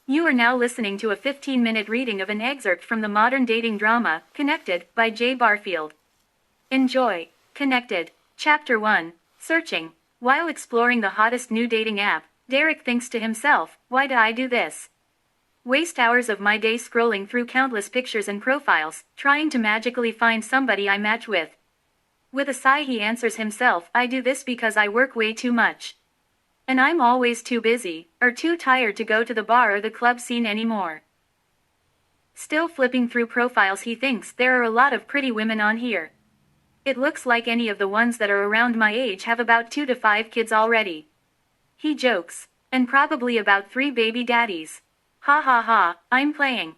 You are now listening to a 15-minute reading of an excerpt from the modern dating drama, Connected, by J. Barfield. Enjoy. Connected. Chapter 1. Searching. While exploring the hottest new dating app, Derek thinks to himself, why do I do this? Waste hours of my day scrolling through countless pictures and profiles, trying to magically find somebody I match with. With a sigh he answers himself, I do this because I work way too much. And I'm always too busy, or too tired to go to the bar or the club scene anymore. Still flipping through profiles he thinks there are a lot of pretty women on here. It looks like any of the ones that are around my age have about 2 to 5 kids already. He jokes. And probably about 3 baby daddies. Ha ha ha, I'm playing.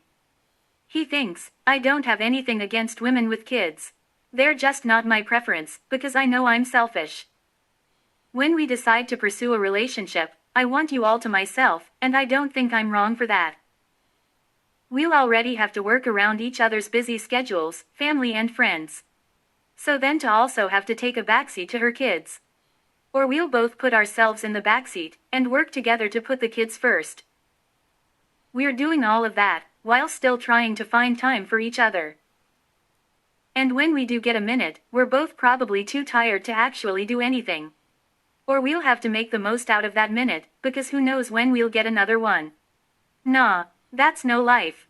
He thinks, I don't have anything against women with kids. They're just not my preference, because I know I'm selfish. When we decide to pursue a relationship, I want you all to myself, and I don't think I'm wrong for that. We'll already have to work around each other's busy schedules, family and friends. So then to also have to take a backseat to her kids. Or we'll both put ourselves in the backseat, and work together to put the kids first. We're doing all of that, while still trying to find time for each other. And when we do get a minute, we're both probably too tired to actually do anything. Or we'll have to make the most out of that minute, because who knows when we'll get another one. Nah, that's no life.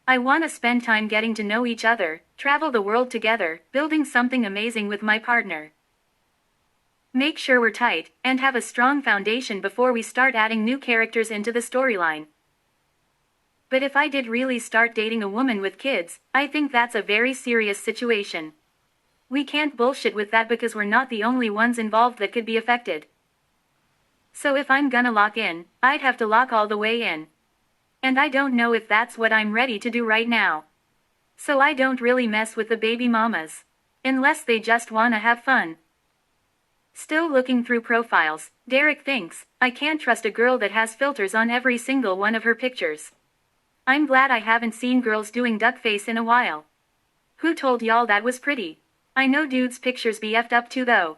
I want to spend time getting to know each other, travel the world together, building something amazing with my partner. Make sure we're tight, and have a strong foundation before we start adding new characters into the storyline. But if I did really start dating a woman with kids, I think that's a very serious situation. We can't bullshit with that because we're not the only ones involved that could be affected. So if I'm gonna lock in, I'd have to lock all the way in. And I don't know if that's what I'm ready to do right now. So I don't really mess with the baby mamas. Unless they just wanna have fun. Still looking through profiles, Derek thinks, I can't trust a girl that has filters on every single one of her pictures. I'm glad I haven't seen girls doing duck face in a while. Who told y'all that was pretty? I know dudes' pictures be effed up too though.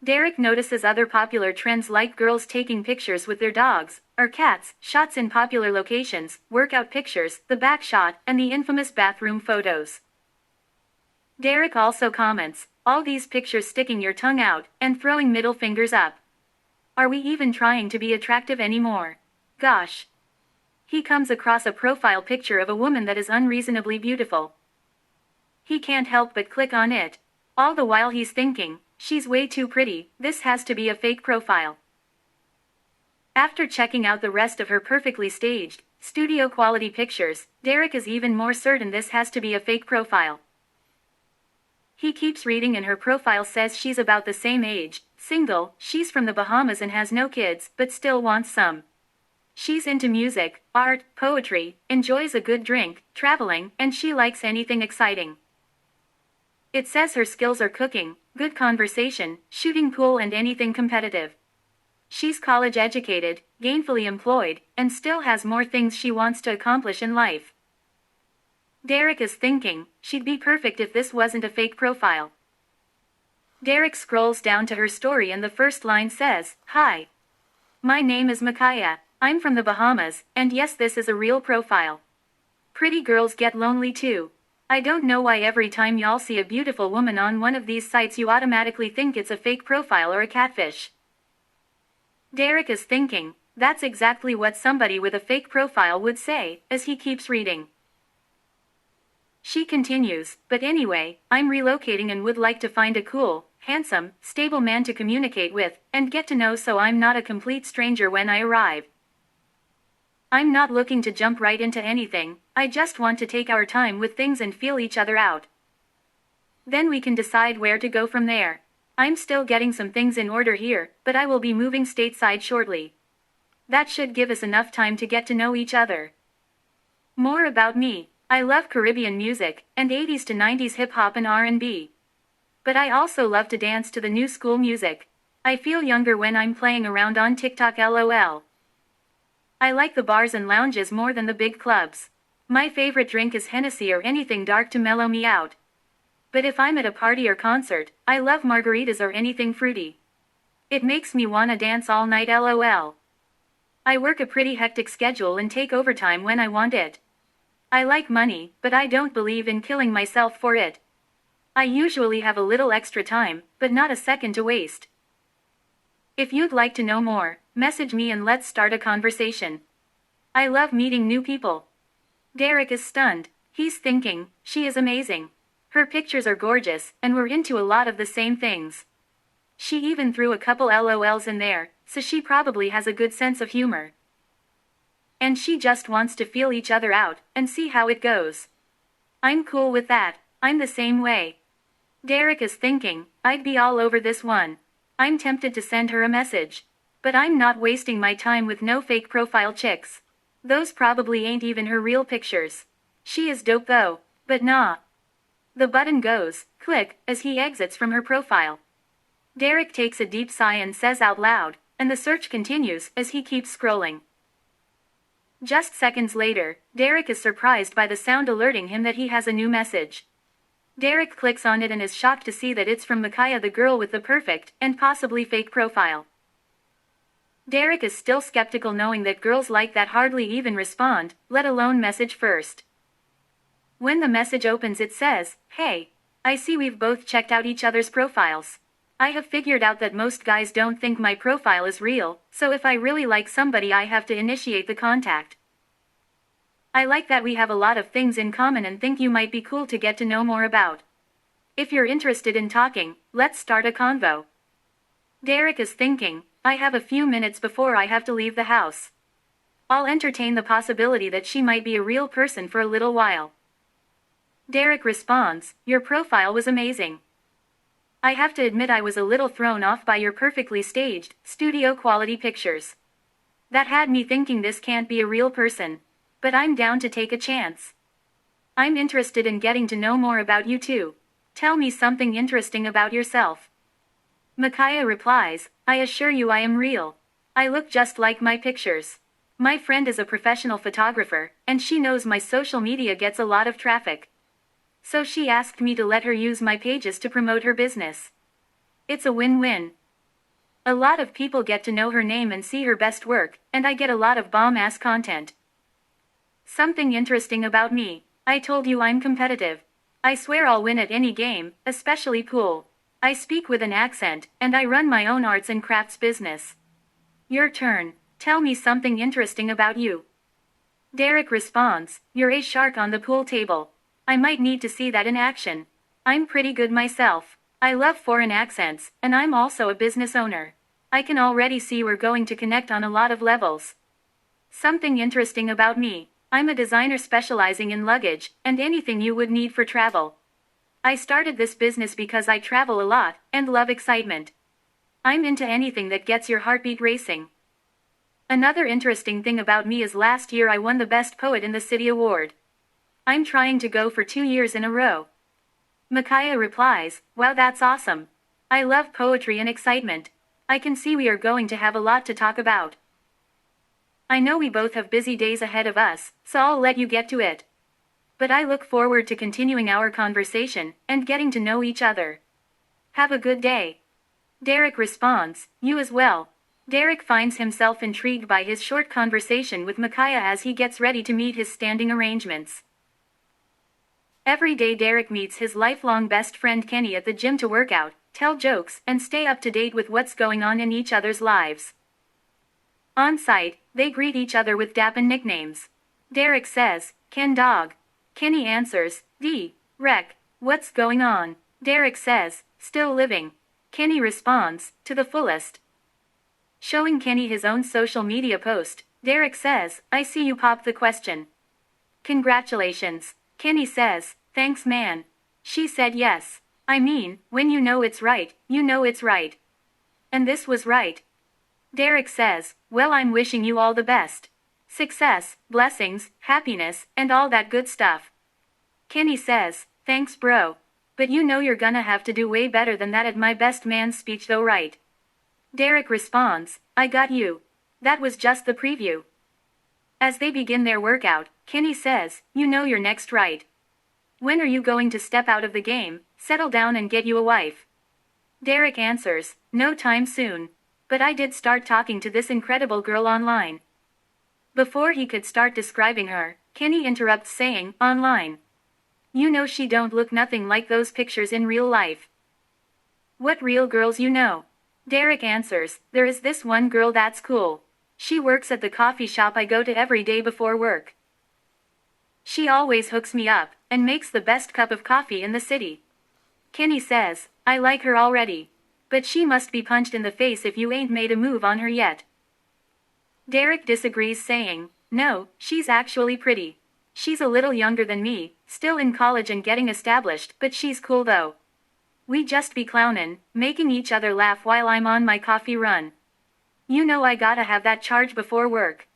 Derek notices other popular trends like girls taking pictures with their dogs, or cats, shots in popular locations, workout pictures, the back shot, and the infamous bathroom photos. Derek also comments, all these pictures sticking your tongue out, and throwing middle fingers up. Are we even trying to be attractive anymore? Gosh. He comes across a profile picture of a woman that is unreasonably beautiful. He can't help but click on it. All the while he's thinking, she's way too pretty, this has to be a fake profile. After checking out the rest of her perfectly staged, studio quality pictures, Derek is even more certain this has to be a fake profile. He keeps reading and her profile says she's about the same age, single, she's from the Bahamas and has no kids, but still wants some. She's into music, art, poetry, enjoys a good drink, traveling, and she likes anything exciting. It says her skills are cooking, good conversation, shooting pool and anything competitive. She's college educated, gainfully employed, and still has more things she wants to accomplish in life. Derek is thinking, she'd be perfect if this wasn't a fake profile. Derek scrolls down to her story and the first line says, Hi. My name is Micaiah. I'm from the Bahamas, and yes, this is a real profile. Pretty girls get lonely too. I don't know why every time y'all see a beautiful woman on one of these sites you automatically think it's a fake profile or a catfish. Derek is thinking, that's exactly what somebody with a fake profile would say, as he keeps reading. She continues, but anyway, I'm relocating and would like to find a cool, handsome, stable man to communicate with, and get to know so I'm not a complete stranger when I arrive. I'm not looking to jump right into anything, I just want to take our time with things and feel each other out. Then we can decide where to go from there. I'm still getting some things in order here, but I will be moving stateside shortly. That should give us enough time to get to know each other. More about me. I love Caribbean music, and 80s to 90s hip-hop and R&B. But I also love to dance to the new school music. I feel younger when I'm playing around on TikTok LOL. I like the bars and lounges more than the big clubs. My favorite drink is Hennessy or anything dark to mellow me out. But if I'm at a party or concert, I love margaritas or anything fruity. It makes me wanna dance all night LOL. I work a pretty hectic schedule and take overtime when I want it. I like money, but I don't believe in killing myself for it. I usually have a little extra time, but not a second to waste. If you'd like to know more, message me and let's start a conversation. I love meeting new people. Derek is stunned. He's thinking, she is amazing. Her pictures are gorgeous, and we're into a lot of the same things. She even threw a couple LOLs in there, so she probably has a good sense of humor. And she just wants to feel each other out, and see how it goes. I'm cool with that, I'm the same way. Derek is thinking, I'd be all over this one. I'm tempted to send her a message. But I'm not wasting my time with no fake profile chicks. Those probably ain't even her real pictures. She is dope though, but nah. The button goes, click, as he exits from her profile. Derek takes a deep sigh and says out loud, and the search continues as he keeps scrolling. Just seconds later, Derek is surprised by the sound alerting him that he has a new message. Derek clicks on it and is shocked to see that it's from Micaiah, the girl with the perfect, and possibly fake profile. Derek is still skeptical, knowing that girls like that hardly even respond, let alone message first. When the message opens it says, "Hey, I see we've both checked out each other's profiles. I have figured out that most guys don't think my profile is real, so if I really like somebody I have to initiate the contact. I like that we have a lot of things in common and think you might be cool to get to know more about. If you're interested in talking, let's start a convo." Derek is thinking, I have a few minutes before I have to leave the house. I'll entertain the possibility that she might be a real person for a little while. Derek responds, "Your profile was amazing. I have to admit I was a little thrown off by your perfectly staged, studio-quality pictures. That had me thinking this can't be a real person. But I'm down to take a chance. I'm interested in getting to know more about you too. Tell me something interesting about yourself." Micaiah replies, "I assure you I am real. I look just like my pictures. My friend is a professional photographer, and she knows my social media gets a lot of traffic. So she asked me to let her use my pages to promote her business. It's a win-win. A lot of people get to know her name and see her best work, and I get a lot of bomb-ass content. Something interesting about me. I told you I'm competitive. I swear I'll win at any game, especially pool. I speak with an accent, and I run my own arts and crafts business. Your turn. Tell me something interesting about you." Derek responds, "You're a shark on the pool table. I might need to see that in action. I'm pretty good myself. I love foreign accents, and I'm also a business owner. I can already see we're going to connect on a lot of levels. Something interesting about me. I'm a designer specializing in luggage, and anything you would need for travel. I started this business because I travel a lot, and love excitement. I'm into anything that gets your heartbeat racing. Another interesting thing about me is last year I won the Best Poet in the City Award. I'm trying to go for 2 years in a row." Micaiah replies, "Wow, that's awesome. I love poetry and excitement. I can see we are going to have a lot to talk about. I know we both have busy days ahead of us, so I'll let you get to it. But I look forward to continuing our conversation, and getting to know each other. Have a good day." Derek responds, "You as well." Derek finds himself intrigued by his short conversation with Micaiah as he gets ready to meet his standing arrangements. Every day Derek meets his lifelong best friend Kenny at the gym to work out, tell jokes, and stay up to date with what's going on in each other's lives. On site, they greet each other with dappin' nicknames. Derek says, "Ken Dog." Kenny answers, "D. Rec. What's going on?" Derek says, "Still living." Kenny responds, "To the fullest." Showing Kenny his own social media post, Derek says, "I see you popped the question. Congratulations." Kenny says, "Thanks man." She said yes. I mean, when you know it's right, you know it's right. And this was right. Derek says, "Well, I'm wishing you all the best. Success, blessings, happiness, and all that good stuff." Kenny says, "Thanks bro. But you know you're gonna have to do way better than that at my best man's speech though, right?" Derek responds, "I got you. That was just the preview." As they begin their workout, Kenny says, "You know you're next, right? When are you going to step out of the game, settle down and get you a wife?" Derek answers, "No time soon. But I did start talking to this incredible girl online. Before he could start describing her, Kenny interrupts saying, online. You know she don't look nothing like those pictures in real life. What real girls you know? Derek answers, there is this one girl that's cool. She works at the coffee shop I go to every day before work. She always hooks me up, and makes the best cup of coffee in the city. Kenny says, I like her already. But she must be punched in the face if you ain't made a move on her yet. Derek disagrees saying, no, she's actually pretty. She's a little younger than me, still in college and getting established, but she's cool though. We just be clownin', making each other laugh while I'm on my coffee run. You know I gotta have that charge before work.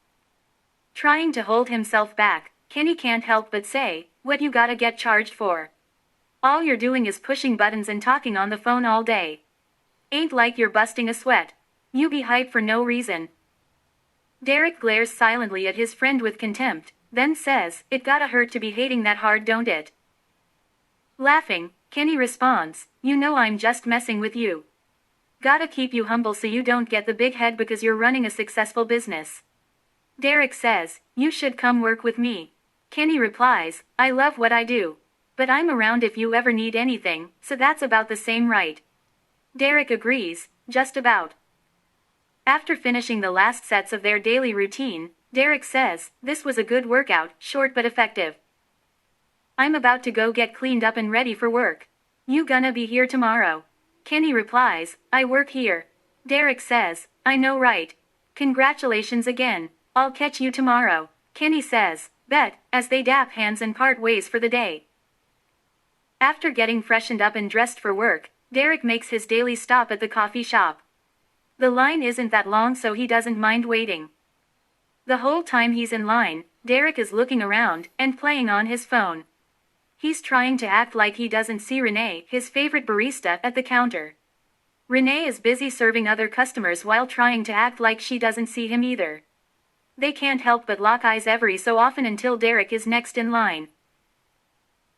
Trying to hold himself back, Kenny can't help but say, what you gotta get charged for? All you're doing is pushing buttons and talking on the phone all day. Ain't like you're busting a sweat. You be hype for no reason. Derek glares silently at his friend with contempt, then says, it gotta hurt to be hating that hard, don't it? Laughing, Kenny responds, you know I'm just messing with you. Gotta keep you humble so you don't get the big head because you're running a successful business. Derek says, you should come work with me. Kenny replies, I love what I do. But I'm around if you ever need anything, so that's about the same, right? Derek agrees, just about. After finishing the last sets of their daily routine, Derek says, this was a good workout, short but effective. I'm about to go get cleaned up and ready for work. You gonna be here tomorrow? Kenny replies, I work here. Derek says, I know, right? Congratulations again. I'll catch you tomorrow. Kenny says, bet, as they dap hands and part ways for the day. After getting freshened up and dressed for work, Derek makes his daily stop at the coffee shop. The line isn't that long, so he doesn't mind waiting. The whole time he's in line, Derek is looking around and playing on his phone. He's trying to act like he doesn't see Renee, his favorite barista, at the counter. Renee is busy serving other customers while trying to act like she doesn't see him either. They can't help but lock eyes every so often until Derek is next in line.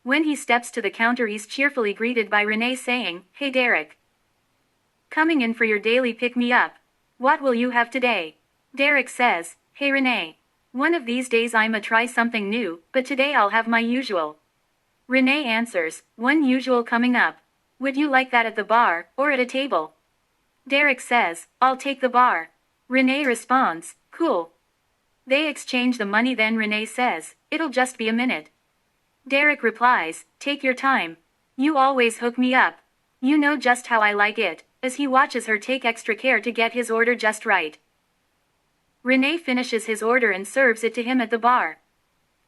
When he steps to the counter, he's cheerfully greeted by Renee saying, hey Derek. Coming in for your daily pick-me-up. What will you have today? Derek says, hey Renee. One of these days I'ma try something new, but today I'll have my usual. Renee answers, one usual coming up. Would you like that at the bar, or at a table? Derek says, I'll take the bar. Renee responds, cool. They exchange the money, then Renee says, it'll just be a minute. Derek replies, take your time. You always hook me up. You know just how I like it, as he watches her take extra care to get his order just right. Renee finishes his order and serves it to him at the bar.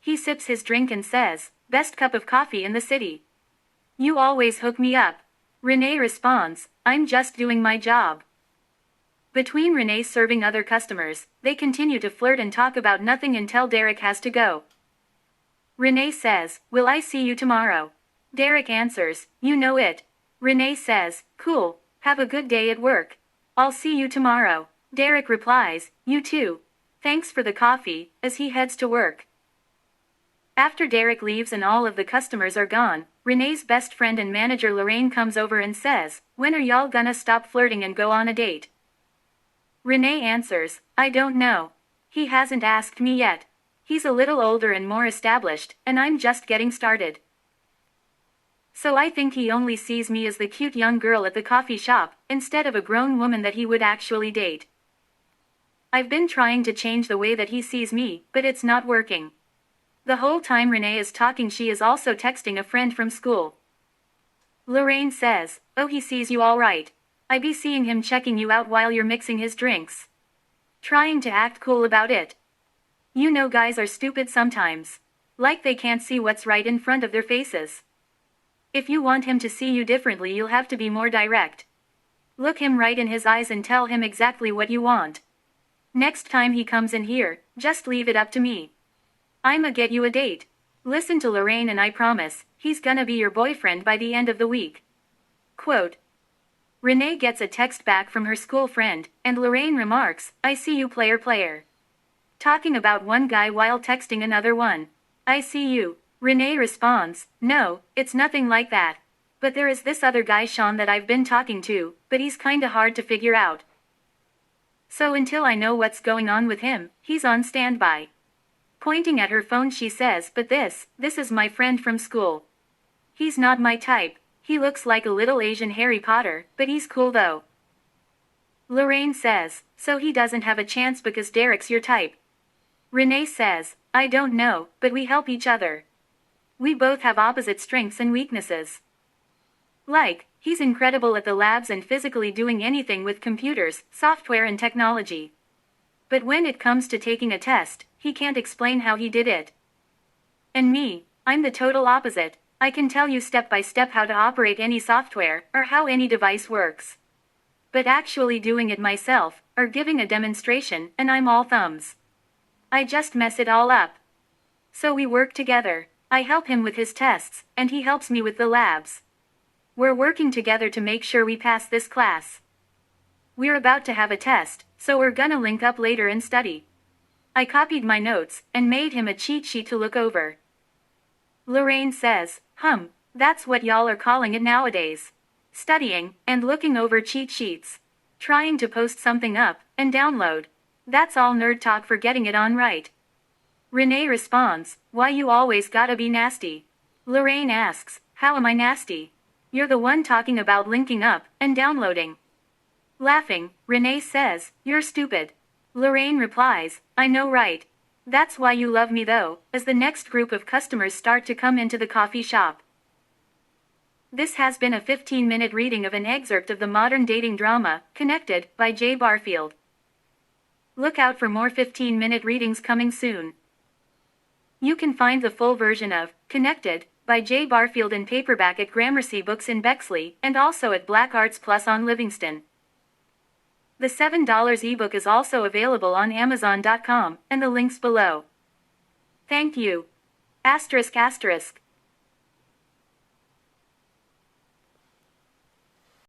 He sips his drink and says, best cup of coffee in the city. You always hook me up. Renee responds, I'm just doing my job. Between Renee serving other customers, they continue to flirt and talk about nothing until Derek has to go. Renee says, will I see you tomorrow? Derek answers, you know it. Renee says, cool, have a good day at work. I'll see you tomorrow. Derek replies, you too. Thanks for the coffee, as he heads to work. After Derek leaves and all of the customers are gone, Renee's best friend and manager Lorraine comes over and says, when are y'all gonna stop flirting and go on a date? Renee answers, I don't know. He hasn't asked me yet. He's a little older and more established, and I'm just getting started. So I think he only sees me as the cute young girl at the coffee shop, instead of a grown woman that he would actually date. I've been trying to change the way that he sees me, but it's not working. The whole time Renee is talking, she is also texting a friend from school. Lorraine says, oh, he sees you all right. I be seeing him checking you out while you're mixing his drinks. Trying to act cool about it. You know guys are stupid sometimes. Like they can't see what's right in front of their faces. If you want him to see you differently, you'll have to be more direct. Look him right in his eyes and tell him exactly what you want. Next time he comes in here, just leave it up to me. I'ma get you a date. Listen to Lorraine and I promise, he's gonna be your boyfriend by the end of the week. Quote. Renee gets a text back from her school friend, and Lorraine remarks, I see you player. Talking about one guy while texting another one. I see you. Renee responds, no, it's nothing like that. But there is this other guy Sean that I've been talking to, but he's kinda hard to figure out. So until I know what's going on with him, he's on standby. Pointing at her phone she says, but this is my friend from school. He's not my type. He looks like a little Asian Harry Potter, but he's cool though. Lorraine says, so he doesn't have a chance because Derek's your type. Renee says, I don't know, but we help each other. We both have opposite strengths and weaknesses. Like, he's incredible at the labs and physically doing anything with computers, software and technology. But when it comes to taking a test, he can't explain how he did it. And me, I'm the total opposite. I can tell you step by step how to operate any software, or how any device works. But actually doing it myself, or giving a demonstration, and I'm all thumbs. I just mess it all up. So we work together. I help him with his tests, and he helps me with the labs. We're working together to make sure we pass this class. We're about to have a test, so we're gonna link up later and study. I copied my notes, and made him a cheat sheet to look over. Lorraine says, that's what y'all are calling it nowadays. Studying, and looking over cheat sheets. Trying to post something up, and download. That's all nerd talk for getting it on right. Renee responds, why you always gotta be nasty? Lorraine asks, how am I nasty? You're the one talking about linking up, and downloading. Laughing, Renee says, you're stupid. Lorraine replies, I know right. That's why you love me though, as the next group of customers start to come into the coffee shop. This has been a 15-minute reading of an excerpt of the modern dating drama, Connected, by J. Barfield. Look out for more 15-minute readings coming soon. You can find the full version of Connected, by J. Barfield in paperback at Gramercy Books in Bexley, and also at Black Arts Plus on Livingston. The $7 ebook is also available on Amazon.com, and the links below. Thank you. ****